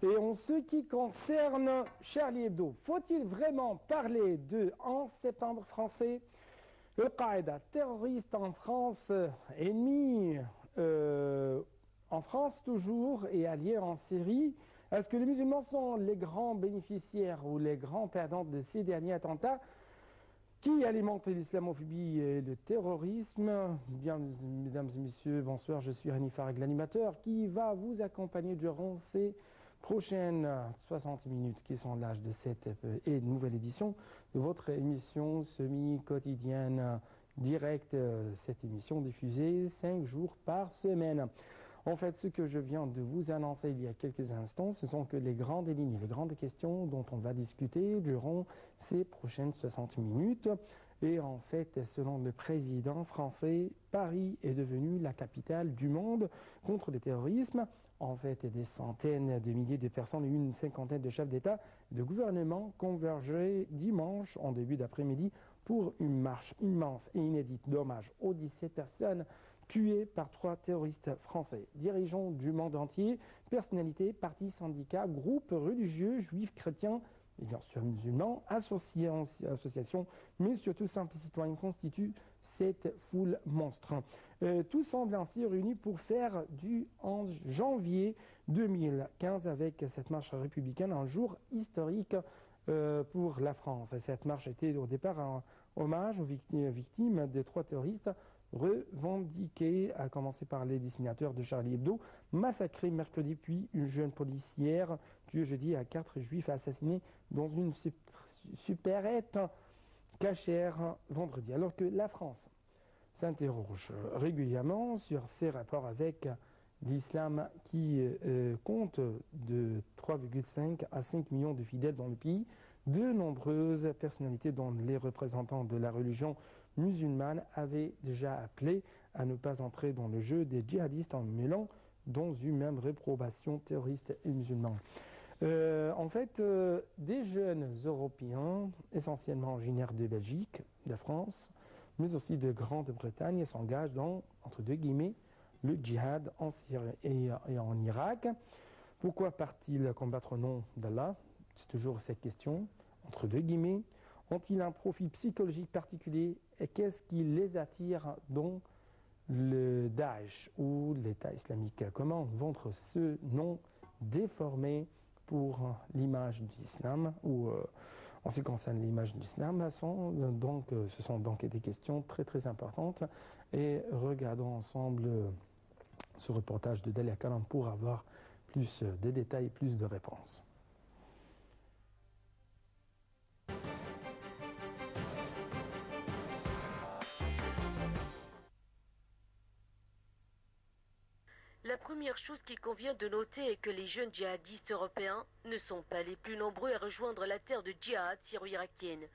Et en ce qui concerne Charlie Hebdo, faut-il vraiment parler de 11 septembre français? Al-Qaïda, terroriste en France, ennemi en France toujours et allié en Syrie. Est-ce que les musulmans sont les grands bénéficiaires ou les grands perdants de ces derniers attentats qui alimentent l'islamophobie et le terrorisme? Bien, mesdames et messieurs, bonsoir, je suis Rani Farag, l'animateur qui va vous accompagner durant ces prochaines 60 minutes qui sont l'âge de cette et nouvelle édition de votre émission semi-quotidienne directe, cette émission diffusée 5 jours par semaine. En fait, ce que je viens de vous annoncer il y a quelques instants, ce sont que les grandes lignes, les grandes questions dont on va discuter durant ces prochaines 60 minutes. Et en fait, selon le président français, Paris est devenu la capitale du monde contre le terrorisme. En fait, des centaines de milliers de personnes et une cinquantaine de chefs d'État et de gouvernement convergeaient dimanche en début d'après-midi pour une marche immense et inédite d'hommage aux 17 personnes tués par 3 terroristes français. Dirigeants du monde entier, personnalités, partis, syndicats, groupes religieux, juifs, chrétiens, et bien sûr musulmans, associations, mais surtout simples citoyens constituent cette foule monstre. Tout semble ainsi réunis pour faire du 11 janvier 2015 avec cette marche républicaine un jour historique pour la France. Cette marche était au départ un hommage aux victimes des 3 terroristes revendiqués, à commencer par les dessinateurs de Charlie Hebdo, massacrés mercredi, puis une jeune policière tuée jeudi à 4 juifs assassinés dans une supérette cachère vendredi. Alors que la France s'interroge régulièrement sur ses rapports avec l'islam qui compte de 3,5 à 5 millions de fidèles dans le pays. De nombreuses personnalités, dont les représentants de la religion musulmane, avaient déjà appelé à ne pas entrer dans le jeu des djihadistes en mêlant dans une même réprobation terroriste et musulmane. En fait, des jeunes Européens, essentiellement originaires de Belgique, de France, mais aussi de Grande-Bretagne, s'engagent dans, entre deux guillemets, le djihad en Syrie et en Irak. Pourquoi part-il combattre au nom d'Allah? C'est toujours cette question, entre deux guillemets. Ont-ils un profil psychologique particulier et qu'est-ce qui les attire dans le Daesh ou l'État islamique? Comment vendre ce nom déformé pour l'image de l'islam ou en ce qui concerne l'image de l'islam ce sont donc des questions très très importantes et regardons ensemble ce reportage de Dalia Kalam pour avoir plus de détails, plus de réponses. La première chose qu'il convient de noter est que les jeunes djihadistes européens ne sont pas les plus nombreux à rejoindre la terre de djihad syro-irakienne.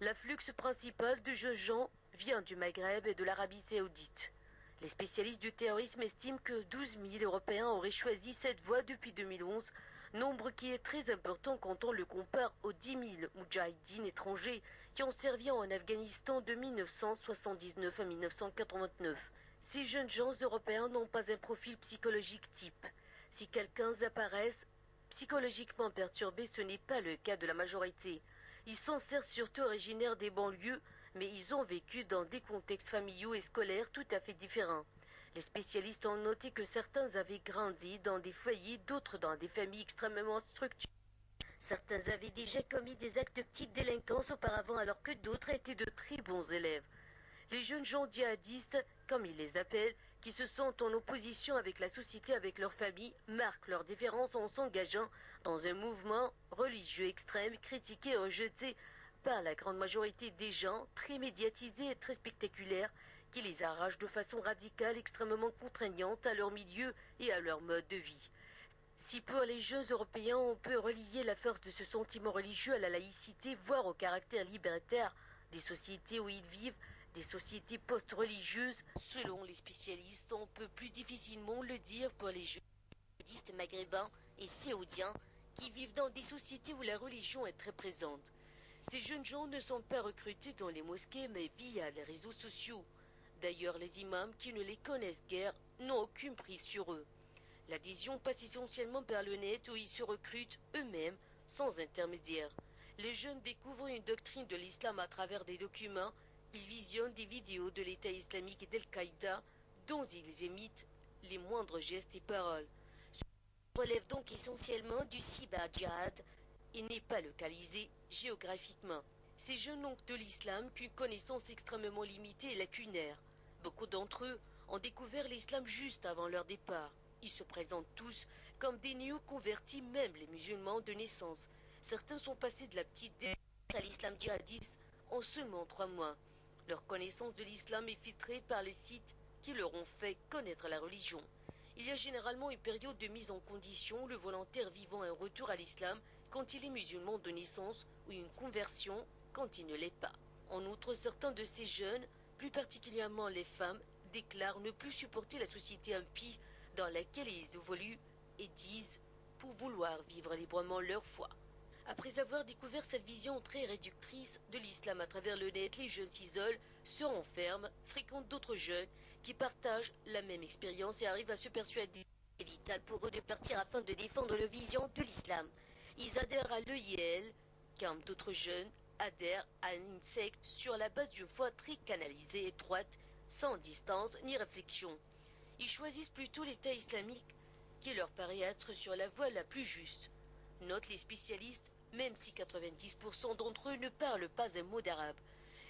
L'afflux principal de jeunes gens vient du Maghreb et de l'Arabie saoudite. Les spécialistes du terrorisme estiment que 12 000 Européens auraient choisi cette voie depuis 2011, nombre qui est très important quand on le compare aux 10 000 moudjahidines étrangers qui ont servi en Afghanistan de 1979 à 1989. Ces jeunes gens européens n'ont pas un profil psychologique type. Si quelqu'un apparaissent psychologiquement perturbés, ce n'est pas le cas de la majorité. Ils sont certes surtout originaires des banlieues, mais ils ont vécu dans des contextes familiaux et scolaires tout à fait différents. Les spécialistes ont noté que certains avaient grandi dans des foyers, d'autres dans des familles extrêmement structurées. Certains avaient déjà commis des actes de petite délinquance auparavant alors que d'autres étaient de très bons élèves. Les jeunes gens djihadistes, comme ils les appellent, qui se sentent en opposition avec la société, avec leur famille, marquent leur différence en s'engageant dans un mouvement religieux extrême, critiqué et rejeté par la grande majorité des gens, très médiatisés et très spectaculaires, qui les arrachent de façon radicale, extrêmement contraignante à leur milieu et à leur mode de vie. Si pour les jeunes Européens on peut relier la force de ce sentiment religieux à la laïcité, voire au caractère libertaire des sociétés où ils vivent, des sociétés post-religieuses, selon les spécialistes, on peut plus difficilement le dire pour les djihadistes maghrébins et saoudiens qui vivent dans des sociétés où la religion est très présente. Ces jeunes gens ne sont pas recrutés dans les mosquées mais via les réseaux sociaux. D'ailleurs, les imams qui ne les connaissent guère n'ont aucune prise sur eux. L'adhésion passe essentiellement par le net où ils se recrutent eux-mêmes sans intermédiaire. Les jeunes découvrent une doctrine de l'islam à travers des documents, ils visionnent des vidéos de l'État islamique et d'Al-Qaïda dont ils imitent les moindres gestes et paroles. Ce relève donc essentiellement du cyber-djihad et n'est pas localisé géographiquement. Ces jeunes n'ont de l'islam qu'une connaissance extrêmement limitée et lacunaire. Beaucoup d'entre eux ont découvert l'islam juste avant leur départ. Ils se présentent tous comme des néo-convertis, même les musulmans de naissance. Certains sont passés de la petite défense à l'islam djihadiste en seulement 3 mois. Leur connaissance de l'islam est filtrée par les sites qui leur ont fait connaître la religion. Il y a généralement une période de mise en condition, le volontaire vivant un retour à l'islam quand il est musulman de naissance ou une conversion quand il ne l'est pas. En outre, certains de ces jeunes, plus particulièrement les femmes, déclarent ne plus supporter la société impie dans laquelle ils évoluent et disent pour vouloir vivre librement leur foi. Après avoir découvert cette vision très réductrice de l'islam à travers le net, les jeunes s'isolent, se renferment, fréquentent d'autres jeunes qui partagent la même expérience et arrivent à se persuader que c'est vital pour eux de partir afin de défendre leur vision de l'islam. Ils adhèrent à l'EIL, comme d'autres jeunes adhèrent à une secte sur la base d'une foi très canalisée, étroite, sans distance ni réflexion. Ils choisissent plutôt l'État islamique qui leur paraît être sur la voie la plus juste. Notent les spécialistes, même si 90% d'entre eux ne parlent pas un mot d'arabe.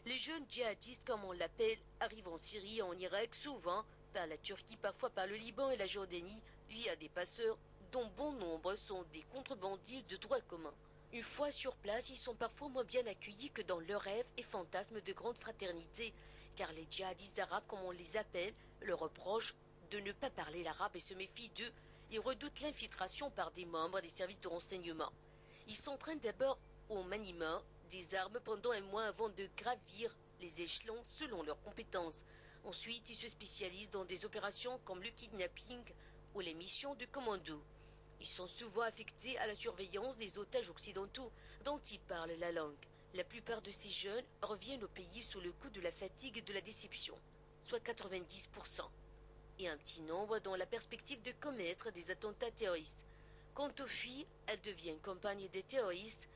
Les jeunes djihadistes, comme on l'appelle, arrivent en Syrie et en Irak, souvent par la Turquie, parfois par le Liban et la Jordanie, via des passeurs dont bon nombre sont des contrebandiers de droit commun. Une fois sur place, ils sont parfois moins bien accueillis que dans leurs rêves et fantasmes de grande fraternité, car les djihadistes arabes, comme on les appelle, leur reprochent de ne pas parler l'arabe et se méfient d'eux et redoutent l'infiltration par des membres des services de renseignement. Ils s'entraînent d'abord au maniement des armes pendant un mois avant de gravir les échelons selon leurs compétences. Ensuite, ils se spécialisent dans des opérations comme le kidnapping ou les missions de commando. Ils sont souvent affectés à la surveillance des otages occidentaux dont ils parlent la langue. La plupart de ces jeunes reviennent au pays sous le coup de la fatigue et de la déception, soit 90%, et un petit nombre dans la perspective de commettre des attentats terroristes. Quant aux filles, elles deviennent compagnes des terroristes,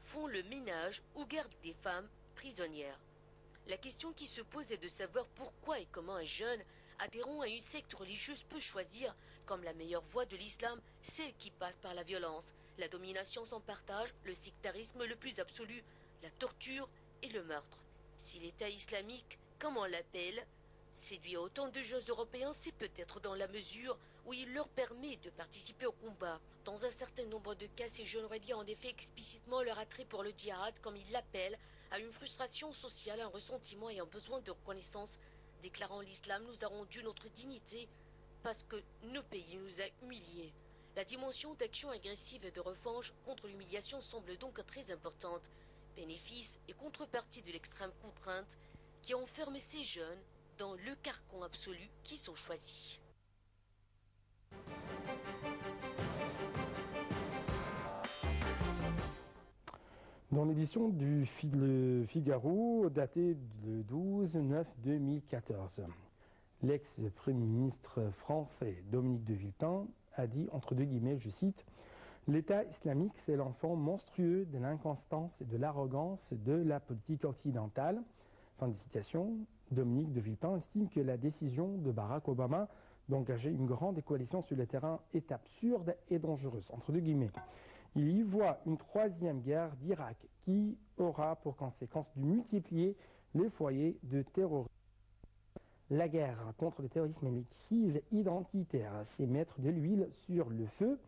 font le ménage ou gardent des femmes prisonnières. La question qui se pose est de savoir pourquoi et comment un jeune adhérent à une secte religieuse peut choisir comme la meilleure voie de l'islam celle qui passe par la violence, la domination sans partage, le sectarisme le plus absolu, la torture et le meurtre. Si l'État islamique, comme on l'appelle, séduit autant de jeunes européens, c'est peut-être dans la mesure où il leur permet de participer au combat. Dans un certain nombre de cas, ces jeunes relient en effet explicitement leur attrait pour le djihad, comme ils l'appellent, à une frustration sociale, un ressentiment et un besoin de reconnaissance. Déclarant l'islam nous a rendu notre dignité parce que nos pays nous a humiliés. La dimension d'action agressive et de revanche contre l'humiliation semble donc très importante. Bénéfice et contrepartie de l'extrême contrainte qui enferme ces jeunes dans le carcan absolu qu'ils ont choisi. Dans l'édition du Figaro, datée le 12/9/2014, l'ex-premier ministre français Dominique de Villepin a dit, entre deux guillemets, je cite, « L'État islamique, c'est l'enfant monstrueux de l'inconstance et de l'arrogance de la politique occidentale. » Fin de citation. Dominique de Villepin estime que la décision de Barack Obama d'engager une grande coalition sur le terrain est absurde et dangereuse, entre deux guillemets. Il y voit une troisième guerre d'Irak qui aura pour conséquence de multiplier les foyers de terrorisme. La guerre contre le terrorisme et les crises identitaires, c'est mettre de l'huile sur le feu.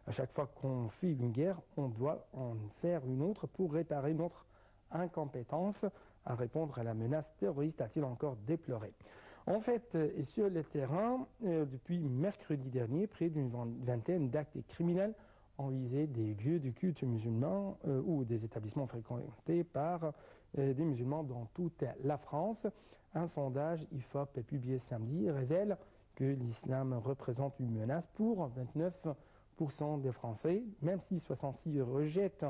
À chaque fois qu'on fait une guerre, on doit en faire une autre pour réparer notre incompétence à répondre à la menace terroriste, a-t-il encore déploré. En fait, et sur le terrain, depuis mercredi dernier, près d'une vingtaine d'actes criminels ont visé des lieux de culte musulmans ou des établissements fréquentés par des musulmans dans toute la France. Un sondage IFOP publié samedi révèle que l'islam représente une menace pour 29% des Français, même si 66% rejettent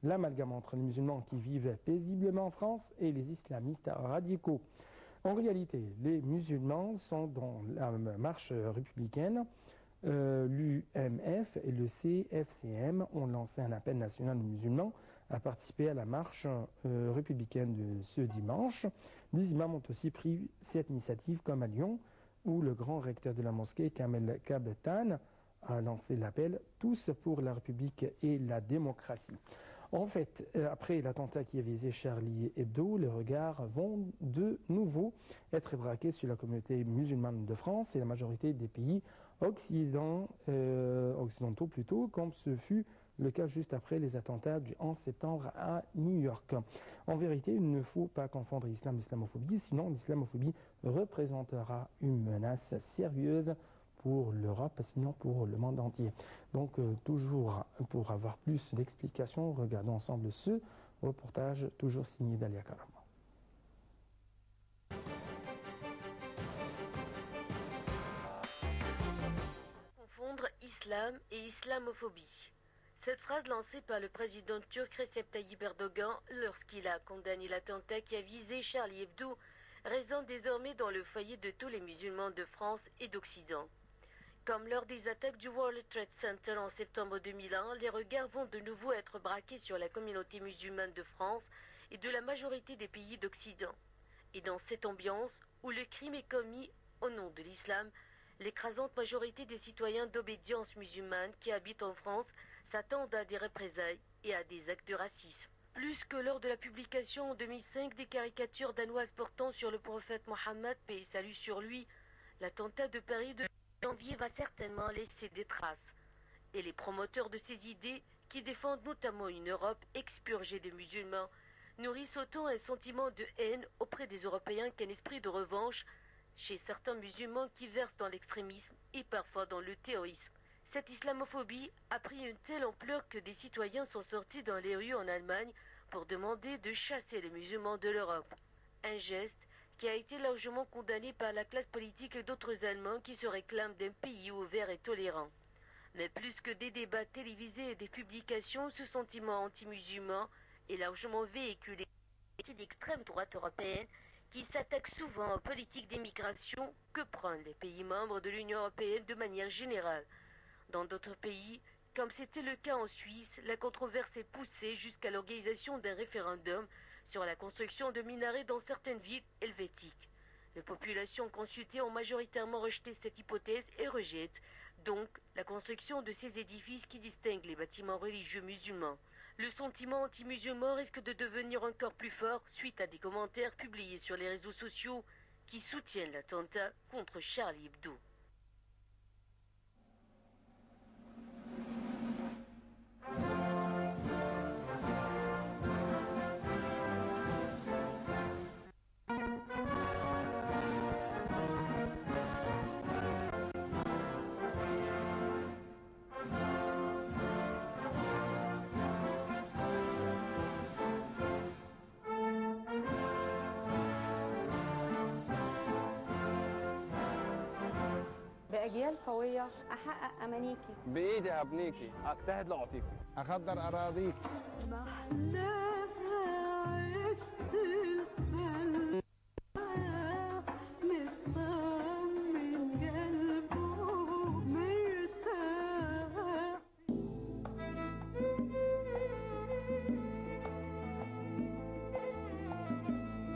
l'amalgame entre les musulmans qui vivent paisiblement en France et les islamistes radicaux. En réalité, les musulmans sont dans la marche républicaine L'UMF et le CFCM ont lancé un appel national aux musulmans à participer à la marche républicaine de ce dimanche. Des imams ont aussi pris cette initiative, comme à Lyon, où le grand recteur de la mosquée, Kamel Kabtan, a lancé l'appel « Tous pour la République et la démocratie ». En fait, après l'attentat qui a visé Charlie Hebdo, les regards vont de nouveau être braqués sur la communauté musulmane de France et la majorité des pays occidentaux plutôt, comme ce fut le cas juste après les attentats du 11 septembre à New York. En vérité, il ne faut pas confondre islam et islamophobie, sinon l'islamophobie représentera une menace sérieuse pour l'Europe, sinon pour le monde entier. Donc toujours pour avoir plus d'explications, regardons ensemble ce reportage, toujours signé Dalia Karam. Confondre islam et islamophobie. Cette phrase lancée par le président turc Recep Tayyip Erdogan lorsqu'il a condamné l'attentat qui a visé Charlie Hebdo résonne désormais dans le foyer de tous les musulmans de France et d'Occident. Comme lors des attaques du World Trade Center en septembre 2001, les regards vont de nouveau être braqués sur la communauté musulmane de France et de la majorité des pays d'Occident. Et dans cette ambiance, où le crime est commis au nom de l'islam, l'écrasante majorité des citoyens d'obédience musulmane qui habitent en France s'attendent à des représailles et à des actes de racisme. Plus que lors de la publication en 2005 des caricatures danoises portant sur le prophète Mohammed, paix et salut sur lui, l'attentat de Paris de janvier va certainement laisser des traces. Et les promoteurs de ces idées, qui défendent notamment une Europe expurgée de musulmans, nourrissent autant un sentiment de haine auprès des Européens qu'un esprit de revanche chez certains musulmans qui versent dans l'extrémisme et parfois dans le terrorisme. Cette islamophobie a pris une telle ampleur que des citoyens sont sortis dans les rues en Allemagne pour demander de chasser les musulmans de l'Europe. Un geste qui a été largement condamné par la classe politique et d'autres Allemands qui se réclament d'un pays ouvert et tolérant. Mais plus que des débats télévisés et des publications, ce sentiment anti-musulman est largement véhiculé par d'extrême droite européenne qui s'attaque souvent aux politiques d'immigration que prennent les pays membres de l'Union européenne de manière générale. Dans d'autres pays, comme c'était le cas en Suisse, la controverse est poussée jusqu'à l'organisation d'un référendum sur la construction de minarets dans certaines villes helvétiques. Les populations consultées ont majoritairement rejeté cette hypothèse et rejettent donc la construction de ces édifices qui distinguent les bâtiments religieux musulmans. Le sentiment anti-musulman risque de devenir encore plus fort suite à des commentaires publiés sur les réseaux sociaux qui soutiennent l'attentat contre Charlie Hebdo. بأجيال قوية أحقق أمانيكي بإيدي هبنيكي أجتهد لأعطيكي أخضر أراضيك محلاها عشت